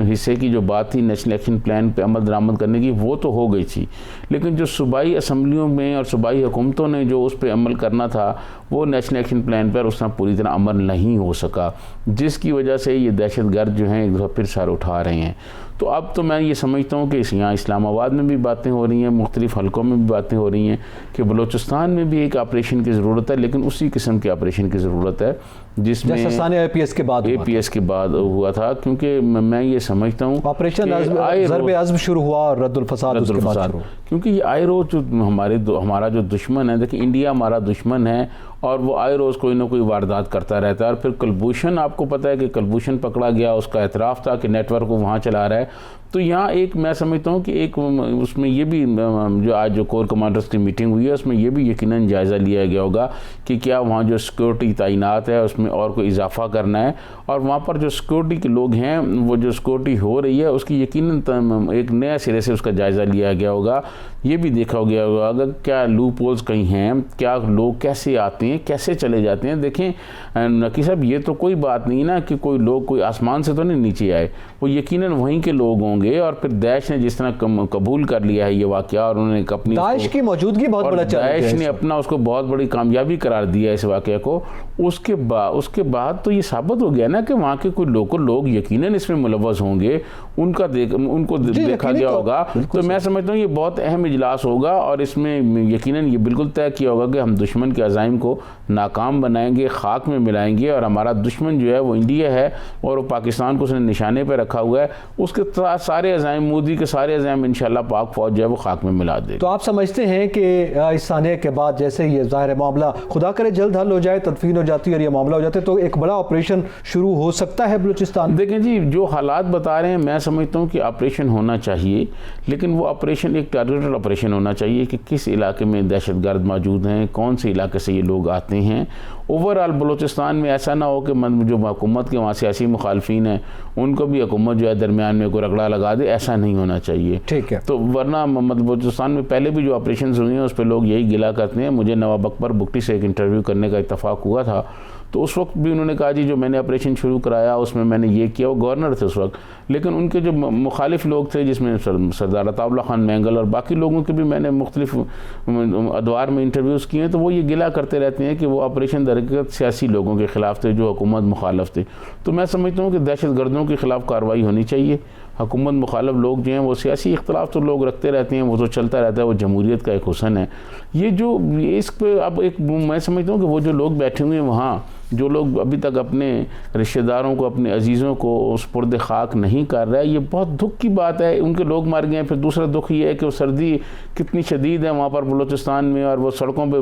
हिस्से की जो बात थी नेशनल एक्शन प्लान पे अमल दरामद करने की, वो तो हो गई थी, लेकिन जो सूबाई असम्बलियों में और सूबाई हुकूमतों ने जो उस पर अमल करना था वो नेशनल एक्शन प्लान पर उसमें पूरी तरह अमल नहीं हो सका, जिसकी वजह से ये दहशतगर्द जो हैं एक दफ़ा फिर सर उठा रहे हैं। तो अब तो मैं ये समझता हूँ कि यहाँ इस्लामाबाद में भी बातें हो रही हैं, मुख्तलिफ़ हलकों में भी बातें हो रही हैं कि बलूचिस्तान में भी एक ऑपरेशन की ज़रूरत है, लेकिन उसी किस्म के ऑपरेशन की ज़रूरत है जिसमें जैसा सानिया APS के बाद हुआ था, क्योंकि मैं ये समझता हूँ ऑपरेशन ज़रबे अज़्म शुरू हुआ और रद्दुल फसाद उसके बाद शुरू, क्योंकि ये आए रोज़ जो हमारा जो दुश्मन है, देखिए इंडिया हमारा दुश्मन है और वो आए रोज़ कोई ना कोई वारदात करता रहता है। और फिर कुलभूषण, आपको पता है कि कुलभूषण पकड़ा गया, उसका एतराफ़ था कि नेटवर्क को वहाँ चला रहा है। तो यहाँ एक मैं समझता हूँ कि एक उसमें ये भी जो आज जो कोर कमांडर्स की मीटिंग हुई है उसमें ये भी यकीनन जायज़ा लिया गया होगा कि क्या वहाँ जो सिक्योरिटी तैनात है उसमें और कोई इजाफा करना है, और वहाँ पर जो सिक्योरिटी के लोग हैं वो जो सिक्योरिटी हो रही है उसकी यकीनन एक नया सिरे से उसका जायज़ा लिया गया होगा। ये भी देखा गया होगा अगर क्या लूप होल्स कहीं हैं, क्या लोग कैसे आते हैं, कैसे चले जाते हैं। देखें नकी साहब, ये तो कोई बात नहीं ना कि कोई लोग कोई आसमान से तो नहीं नीचे आए, वो यकीनन वहीं के लोग होंगे। और फिर दाइश ने जिस तरह कबूल कर लिया है ये वाक़या, और उन्होंने अपनी दाइश की मौजूदगी बहुत बड़ा चैलेंज है, दाइश ने अपना उसको बहुत बड़ी कामयाबी करार दिया इस वाक़े को। उसके बाद तो ये साबित हो गया ना कि वहाँ के कोई लोग यकीनन इसमें मुलव्वस होंगे, उनको देखा गया होगा। तो मैं समझता हूँ ये बहुत अहम इजलास होगा और इसमें यकीनन ये बिल्कुल तय किया होगा कि हम दुश्मन के अज़ाइम को नाकाम बनाएंगे, खाक में मिलाएंगे, और हमारा दुश्मन जो है वो इंडिया है और वो पाकिस्तान को उसने निशाने पर रखा हुआ है। उसके सारे अज़ाइम, मोदी के सारे अज़ाइम इंशाल्लाह पाक फौज जो है वो खाक में मिला दे। तो आप समझते हैं कि इस सानिया के बाद जैसे ये ज़ाहिर मामला खुदा करे जल्द हल हो जाए, तदफीन हो जाती है और ये मामला हो जाता है, तो एक बड़ा ऑपरेशन शुरू हो सकता है बलूचिस्तान? देखें जी, जो हालात बता रहे हैं मैं समझता हूँ कि ऑपरेशन होना चाहिए, लेकिन वो ऑपरेशन एक टारगेटेड ऑपरेशन होना चाहिए कि किस इलाके में दहशतगर्द मौजूद हैं, कौन से इलाके से ये लोग आते हैं। ओवरऑल बलूचिस्तान में ऐसा ना हो कि जो हुकूमत के वहाँ सियासी मुखालफिन हैं उनको भी हुकूमत जो है दरमियान में कोई रगड़ा लगा दे, ऐसा नहीं होना चाहिए। ठीक है। तो वरना बलूचिस्तान में पहले भी जो ऑपरेशन हुए हैं उस पर लोग यही गिला करते हैं। मुझे नवाब अकबर बुगटी से एक इंटरव्यू करने का इत्तफाक हुआ था, तो उस वक्त भी उन्होंने कहा जी जो मैंने ऑपरेशन शुरू कराया उसमें मैंने ये किया, वो गवर्नर थे उस वक्त, लेकिन उनके जो मुखालिफ लोग थे जिसमें सरदार अताउल्लाह खान मैंगल और बाकी लोगों के भी मैंने मुख्तलिफ अदवार में इंटरव्यूज़ किए हैं, तो वो ये गिला करते रहते हैं कि वो ऑपरेशन दरअसल सियासी लोगों के ख़िलाफ़ थे जो हुकूमत मुखालफ थे। तो मैं समझता हूँ कि दहशत गर्दों के ख़िलाफ़ कार्रवाई होनी चाहिए। हुकूमत मुखालफ लोग जो हैं वो सियासी इख्तलाफ तो लोग रखते रहते हैं, वो तो चलता रहता है, वो जमहूरियत का एक हुसन है। इस पर अब एक मैं समझता हूँ कि वो जो लोग बैठे हुए हैं वहाँ, जो लोग अभी तक अपने रिश्तेदारों को, अपने अजीज़ों को सुपुर्द खाक नहीं कर रहा है, ये बहुत दुख की बात है। उनके लोग मर गए। फिर दूसरा दुख ये है कि वो सर्दी कितनी शदीद है वहाँ पर बलूचिस्तान में, और वो सड़कों पे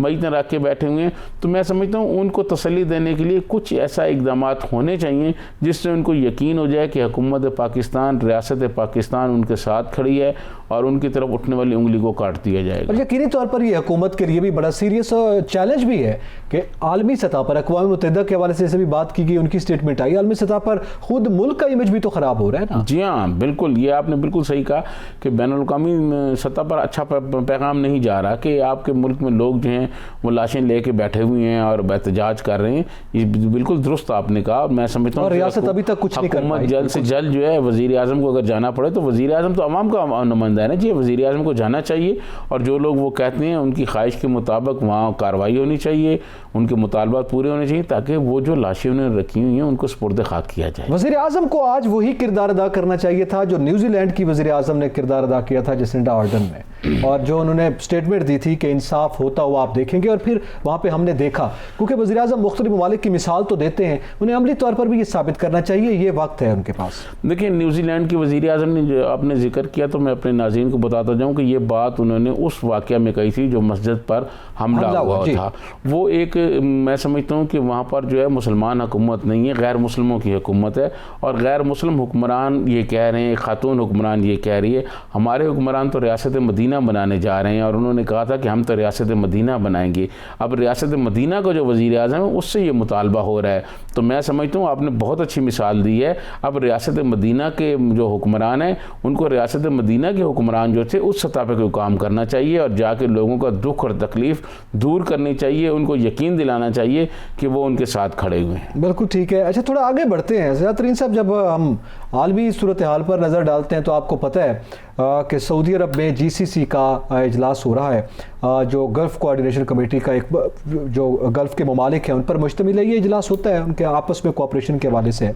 मैयतें रख के बैठे हुए हैं। तो मैं समझता हूँ उनको तसल्ली देने के लिए कुछ ऐसा इक़दाम होने चाहिए जिससे उनको यकीन हो जाए कि हुकूमत पाकिस्तान, रियासत पाकिस्तान उनके साथ खड़ी है और उनकी तरफ उठने वाली उंगली को काट दिया जाएगा। और यकीनी तौर पर ये हुकूमत के लिए भी बड़ा सीरियस चैलेंज भी है कि आलमी सतह पर अक़वाम मुत्तहिदा के हवाले से भी बात की गई, उनकी स्टेटमेंट आई, आलमी सतह पर खुद मुल्क का इमेज भी तो ख़राब हो रहा है ना। जी हाँ, बिल्कुल, ये आपने बिल्कुल सही कहा कि बैनुल-अक़वामी सतह पर अच्छा पैगाम नहीं जा रहा कि आपके मुल्क में लोग जो हैं वो लाशें लेके बैठे हुए हैं और एहतजाज कर रहे हैं। ये बिल्कुल दुरुस्त आपने कहा। मैं समझता हूँ रियासत अभी तक कुछ नहीं कर पाई। जल्द से जल्द जो है वज़ीर आज़म को अगर जाना पड़े तो वज़ीर आज़म तो अवाम का नुमाइंदा है ना जी, वज़ीर आज़म को जाना चाहिए और जो लोग वो कहते हैं उनकी ख्वाहिश के मुताबिक वहाँ कार्रवाई होनी चाहिए, उनके मुतालबात पूरे होने चाहिए ताकि वो जो लाशें उन्होंने रखी हुई हैं उनको सुपुर्द खाक किया जाए। वज़ीर आज़म को आज वही किरदार अदा करना चाहिए था जो न्यूजीलैंड की वज़ीर आज़म ने किरदार अदा किया था जसिंडा आर्डन में, और जो उन्होंने स्टेटमेंट दी थी कि इंसाफ होता हुआ आप देखेंगे, और फिर वहाँ पे हमने देखा। क्योंकि वज़ीर आज़म मुख्तलिफ ममालिक की मिसाल तो देते हैं, उन्हें अमली तौर पर भी ये साबित करना चाहिए, ये वक्त है उनके पास। देखिए, न्यूजीलैंड की वज़ीर आज़म ने जो आपने जिक्र किया तो मैं अपने नाज़रीन को बताता जाऊँ कि ये बात उन्होंने उस वाक़या में कही थी जो मस्जिद पर हमला हुआ था। वो एक मैं समझता हूँ कि वहाँ पर जो है मुसलमान हुकूमत नहीं है, गैर मुस्लिमों की हुकूमत है, और गैर मुस्लिम हुक्मरान ये कह रहे हैं, खातून हुक्मरान ये कह रही है हमारे हुक्मरान तो रियासत मदीना बनाने जा रहे हैं, और उन्होंने कहा था कि हम तो रियासत मदीना बनाएंगे। अब रियासत मदीना का जो वज़ीर आज़म है उससे ये मुतालबा हो रहा है। तो मैं समझता हूँ आपने बहुत अच्छी मिसाल दी है। अब रियासत मदीना के जो हुक्मरान हैं उनको रियासत मदीना के हुक्मरान जो थे उस सतह पर कोई काम करना चाहिए और जाके लोगों का दुख और तकलीफ़ दूर करनी चाहिए, उनको यकीन दिलाना चाहिए कि वो उनके साथ खड़े हुए हैं। बिल्कुल ठीक है। अच्छा, थोड़ा आगे बढ़ते हैं ज़िया तरीन साहब। जब हम आलमी सूरत हाल पर नज़र डालते हैं तो आपको पता है कि सऊदी अरब में GCC का इजलास हो रहा है, जो गल्फ़ कोऑर्डिनेशन कमेटी का एक जो गल्फ़ के ममालिक हैं उन पर मुश्तमिल है। ये इजलास होता है उनके आपस में कोऑपरेशन के हवाले से,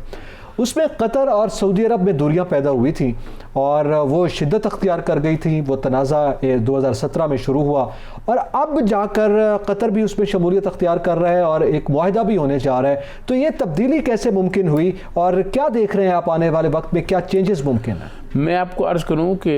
उसमें कतर और सऊदी अरब में दूरियां पैदा हुई थी और वो शिद्दत अख्तियार कर गई थी। वो तनाज़ा 2017 में शुरू हुआ और अब जाकर कतर भी उसमें शमूलियत अख्तियार कर रहा है और एक मुआहदा भी होने जा रहा है। तो ये तब्दीली कैसे मुमकिन हुई और क्या देख रहे हैं आप आने वाले वक्त में, क्या चेंजेस मुमकिन है? मैं आपको अर्ज़ करूं कि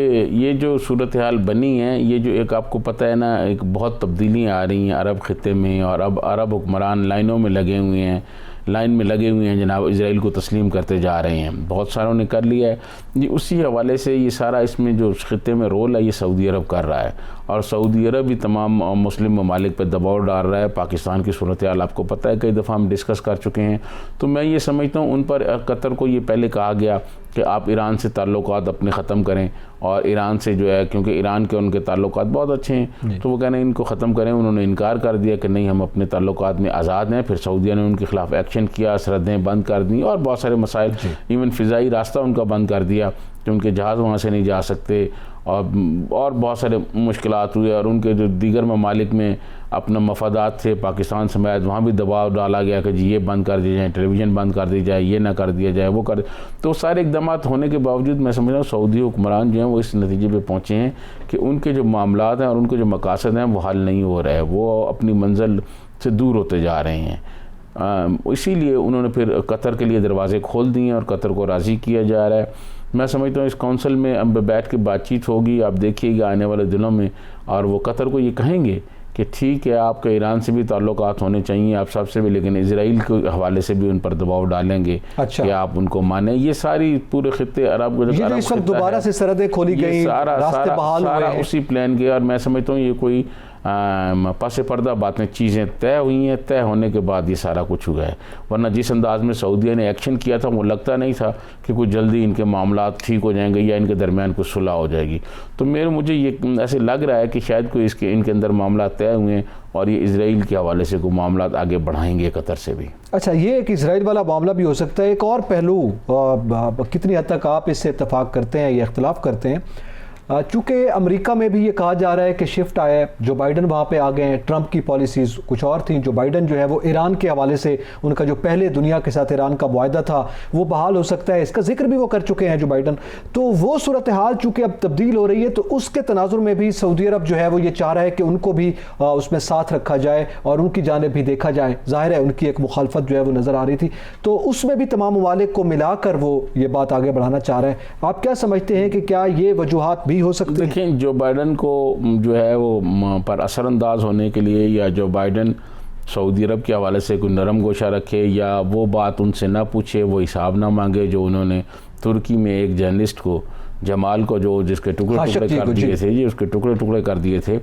ये जो सूरत हाल बनी है, ये जो एक आपको पता है ना, एक बहुत तब्दीलियाँ आ रही हैं अरब ख़ित्ते में और अब अरब हुक्मरान लाइनों में लगे हुए हैं, लाइन में लगे हुए हैं जनाब, इजराइल को तस्लीम करते जा रहे हैं। बहुत सारों ने कर लिया है जी। उसी हवाले से ये सारा इसमें जो ख़ित्ते में रोल है ये सऊदी अरब कर रहा है और सऊदी अरब भी तमाम मुस्लिम ममालिक पर दबाव डाल रहा है। पाकिस्तान की सूरत हाल आपको पता है, कई दफ़ा हम डिस्कस कर चुके हैं। तो मैं ये समझता हूँ उन पर कतर को ये पहले कहा गया कि आप ईरान से ताल्लुकात अपने ख़त्म करें और ईरान से जो है, क्योंकि ईरान के उनके ताल्लुकात बहुत अच्छे हैं, तो वो कह रहे हैं इनको ख़त्म करें। उन्होंने इनकार कर दिया कि नहीं, हम अपने ताल्लुकात में आज़ाद हैं। फिर सऊदीया ने उनके ख़िलाफ़ एक्शन किया, सरहदें बंद कर दी और बहुत सारे मसाइल, इवन फ़िज़ाई रास्ता उनका बंद कर दिया कि उनके जहाज़ वहाँ से नहीं जा सकते और बहुत सारे मुश्किलात हुए। और उनके जो दीगर ममालिक में अपना मफादात थे, पाकिस्तान समेत, वहाँ भी दबाव डाला गया कि जी ये बंद कर दिए जाए, टेलीविज़न बंद कर दी जाए, ये ना कर दिया जाए, वो कर। तो सारे इक़दाम होने के बावजूद मैं समझ रहा हूँ सऊदी हुक्मरान जो हैं वो इस नतीजे पे पहुँचे हैं कि उनके जो मामलात हैं और उनके जो मकासद हैं वो हल नहीं हो रहे हैं, वो अपनी मंजिल से दूर होते जा रहे हैं। इसीलिए उन्होंने फिर कतर के लिए दरवाज़े खोल दिए और कतर को राज़ी किया जा रहा है। मैं समझता हूँ इस कौंसिल में अब बैठ के बातचीत होगी, आप देखिएगा आने वाले दिनों में, और वो कतर को ये कहेंगे कि ठीक है आपके ईरान से भी ताल्लुकात होने चाहिए, आप सबसे भी, लेकिन इजराइल के हवाले से भी उन पर दबाव डालेंगे कि आप उनको माने। ये सारी पूरे खित्ते अरब को जो इस वक्त दोबारा से सरहदें खोली गई, रास्ते बहाल हुए हैं, उसी प्लान के। और मैं समझता हूँ ये कोई पासे पर्दा बातें, चीज़ें तय हुई हैं, तय होने के बाद ये सारा कुछ हुआ है। वरना जिस अंदाज में सऊदीया ने एक्शन किया था वो लगता नहीं था कि कुछ जल्दी इनके मामलात ठीक हो जाएंगे या इनके दरमियान कुछ सुलह हो जाएगी। तो मुझे ये ऐसे लग रहा है कि शायद कोई इनके अंदर मामला तय हुए हैं और ये इजराइल के हवाले से कोई मामला आगे बढ़ाएंगे कतर से भी। अच्छा, ये एक इजराइल वाला मामला भी हो सकता है। एक और पहलू, कितनी हद तक आप इससे इत्तफाक करते हैं या इख्तलाफ करते हैं, चूँकि अमेरिका में भी ये कहा जा रहा है कि शिफ्ट आया है, जो बाइडन वहाँ पे आ गए हैं, ट्रंप की पॉलिसीज़ कुछ और थी, जो बाइडन जो है वो ईरान के हवाले से उनका जो पहले दुनिया के साथ ईरान का मुआहदा था वो बहाल हो सकता है, इसका जिक्र भी वो कर चुके हैं जो बाइडन। तो वो सूरत हाल चूँकि अब तब्दील हो रही है, तो उसके तनाजुर में भी सऊदी अरब जो है वो ये चाह रहा है कि उनको भी उसमें साथ रखा जाए और उनकी जानिब भी देखा जाए। ज़ाहिर है उनकी एक मुखालफत जो है वो नज़र आ रही थी, तो उसमें भी तमाम ममालिक को मिलाकर वो ये बात आगे बढ़ाना चाह रहे हैं। आप क्या समझते हैं कि क्या ये वजूहात भी हो सकते हैं? देखें, जो बाइडन को जो है वो पर असरअंदाज होने के लिए, या जो बाइडन सऊदी अरब के हवाले से कोई नरम गोशा रखे या वो बात उनसे ना पूछे, वो हिसाब ना मांगे जो उन्होंने तुर्की में एक जर्नलिस्ट को, जमाल को, जो जिसके टुकड़े टुकड़े कर दिए थे जी, उसके टुकड़े टुकड़े कर दिए थे।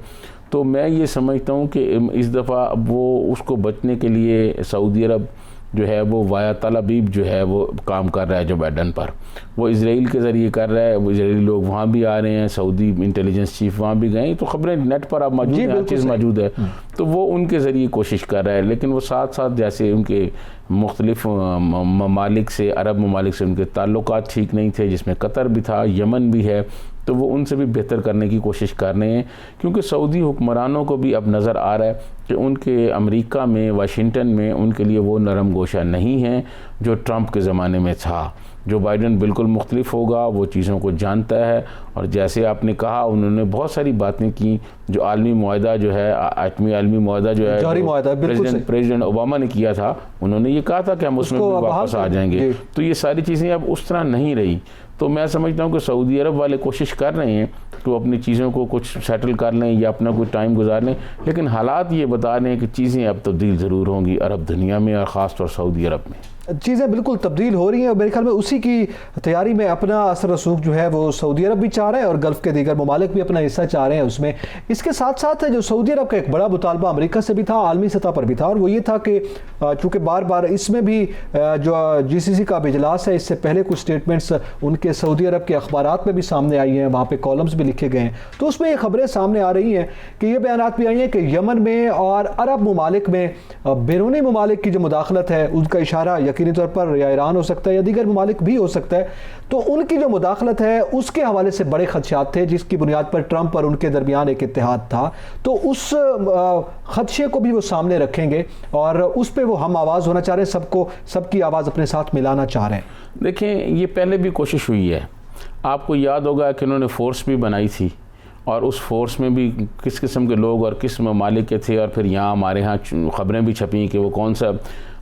तो मैं ये समझता हूँ कि इस दफ़ा वो उसको बचने के लिए सऊदी अरब जो है वो वाया तल अबीब जो है वो काम कर रहा है जो बाइडन पर, वो इजराइल के ज़रिए कर रहा है। वो इजरायली लोग वहाँ भी आ रहे हैं, सऊदी इंटेलिजेंस चीफ वहाँ भी गए, तो ख़बरें नेट पर अब मौजूद हैं, हर चीज़ मौजूद है। तो वो उनके ज़रिए कोशिश कर रहा है, लेकिन वो साथ साथ जैसे उनके मुख्तलिफ ममालिक से, अरब ममालिक से उनके ताल्लुकात ठीक नहीं थे, जिसमें कतर भी था, यमन भी है, तो वो उनसे भी बेहतर करने की कोशिश कर रहे हैं। क्योंकि सऊदी हुक्मरानों को भी अब नज़र आ रहा है कि उनके अमेरिका में, वाशिंगटन में उनके लिए वो नरम गोशा नहीं है जो ट्रंप के ज़माने में था। जो बाइडन बिल्कुल मुख्तलिफ होगा, वो चीज़ों को जानता है, और जैसे आपने कहा उन्होंने बहुत सारी बातें की। जो आलमी मुआहदा जो है, आटमी आलमी मुआहदा जो है प्रेसिडेंट ओबामा ने किया था, उन्होंने ये कहा था कि हम उसमें वापस आ जाएंगे। तो ये सारी चीज़ें अब उस तरह नहीं रही। तो मैं समझता हूँ कि सऊदी अरब वाले कोशिश कर रहे हैं कि वो अपनी चीज़ों को कुछ सेटल कर लें या अपना कोई टाइम गुजार लें, लेकिन हालात ये बता रहे हैं कि चीज़ें अब तब्दील ज़रूर होंगी अरब दुनिया में और ख़ास तौर सऊदी अरब में। चीज़ें बिल्कुल तब्दील हो रही हैं और मेरे ख्याल में उसी की तैयारी में अपना असर रसूख जो है वो सऊदी अरब भी चाह रहा है और गल्फ़ के दीगर ममालिक भी अपना हिस्सा चाह रहे हैं उसमें। इसके साथ साथ जो सऊदी अरब का एक बड़ा मुतालबा अमेरिका से भी था, आलमी सतह पर भी था, और वो ये था कि चूँकि बार बार इसमें भी जो GCC का इजलास है, इससे पहले कुछ स्टेटमेंट्स उनके सऊदी अरब के अखबारात में भी सामने आई हैं, वहाँ पर कॉलम्स भी लिखे गए हैं, तो उसमें ये खबरें सामने आ रही हैं कि ये बयानात भी आई हैं कि यमन में और अरब ममालिक में बैरूनी ममालिक की जो मुदाखलत है उसका इशारा यकीनी तौर पर या ईरान हो सकता है या दीगर ममालिक भी हो सकता है, तो उनकी जो मुदाखलत है उसके हवाले से बड़े खदशात थे, जिसकी बुनियाद पर ट्रंप और उनके दरमियान एक इत्तेहाद था। तो उस खदशे को भी वो सामने रखेंगे और उस पर वो हम आवाज़ होना चाह रहे हैं, सबकी आवाज़ अपने साथ मिलाना चाह रहे हैं। देखें, ये पहले भी कोशिश हुई है। आपको याद होगा कि उन्होंने फ़ोर्स भी बनाई थी और उस फोर्स में भी किस किस्म के लोग और किस ममालिक के थे, और फिर यहाँ हमारे यहाँ ख़बरें भी छपी कि वो कौन सा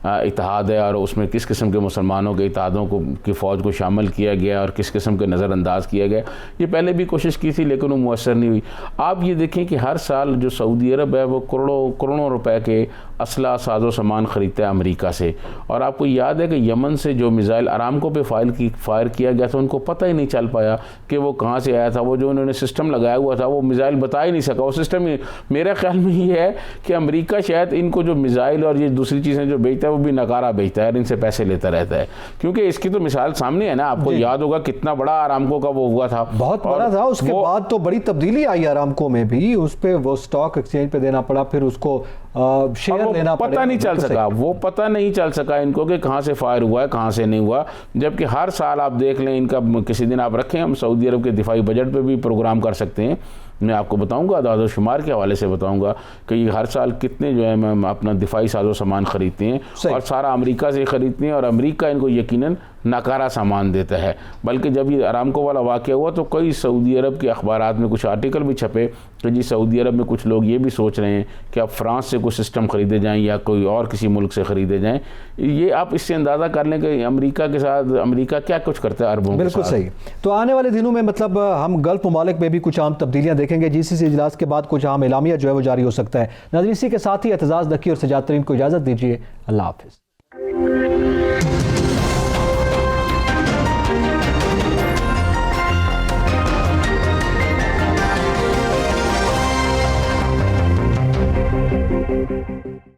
इत्तेहाद है और उसमें किस किस्म के मुसलमानों के इत्तेहादों को की फ़ौज को शामिल किया गया और किस किस्म के नज़रअंदाज किया गया। ये पहले भी कोशिश की थी लेकिन वो मुयसर नहीं हुई। आप ये देखें कि हर साल जो सऊदी अरब है वो करोड़ों रुपए के असला साजो सामान ख़रीदता है अमेरिका से। और आपको याद है कि यमन से जो मिज़ाइल अरामको पे फायर किया गया था, उनको पता ही नहीं चल पाया कि वो कहाँ से आया था। वो जो उन्होंने सिस्टम लगाया हुआ था वो मिज़ाइल बता ही नहीं सका। वो सिस्टम मेरे ख्याल में ये है कि अमेरिका शायद इनको जो मिज़ाइल और ये दूसरी चीज़ें जो बेचता है वो भी नकारा बेचता है और इनसे पैसे लेता रहता है, क्योंकि इसकी तो मिसाल सामने है ना। आपको याद होगा कितना बड़ा आरामको का वो हुआ था, बहुत बड़ा था। उसके बाद तो बड़ी तब्दीली आई आरामको में भी, उस पे वो स्टॉक एक्सचेंज पे देना पड़ा, फिर उसको शेयर लेना पड़ा। पता नहीं चल सका, वो पता नहीं चल सका इनको कि कहाँ से फायर हुआ है कहाँ से नहीं हुआ। जबकि हर साल आप देख लें इनका, किसी दिन आप रखें, हम सऊदी अरब के दिफाई बजट पे भी प्रोग्राम कर सकते हैं। मैं आपको बताऊंगा, आदाद शुमार के हवाले से बताऊंगा कि ये हर साल कितने जो है मैं अपना दिफाई साजो सामान ख़रीदते हैं और सारा अमेरिका से ख़रीदते हैं और अमेरिका इनको यकीनन नकारा सामान देता है। बल्कि जब ये अरामको वाला वाक़या हुआ तो कई सऊदी अरब के अखबारात में कुछ आर्टिकल भी छपे कि जी सऊदी अरब में कुछ लोग ये भी सोच रहे हैं कि अब फ्रांस से कुछ सिस्टम ख़रीदे जाएँ या कोई और किसी मुल्क से ख़रीदे जाएँ। ये आप इससे अंदाज़ा कर लें कि अमेरिका के साथ अमेरिका क्या कुछ करता है अरबों। बिल्कुल सही। तो आने वाले दिनों में मतलब हम गल्फ़ ममालिक में भी कुछ आम तब्दीलियाँ देखेंगे। जीसीसी इजलास के बाद कुछ आम एलामिया जो है वो जारी हो सकता है। नाज़रीन, इसी के साथ ही एतजाज़ नकी और सजाद तरीन को इजाज़त दीजिए। अल्लाह हाफ़िज़।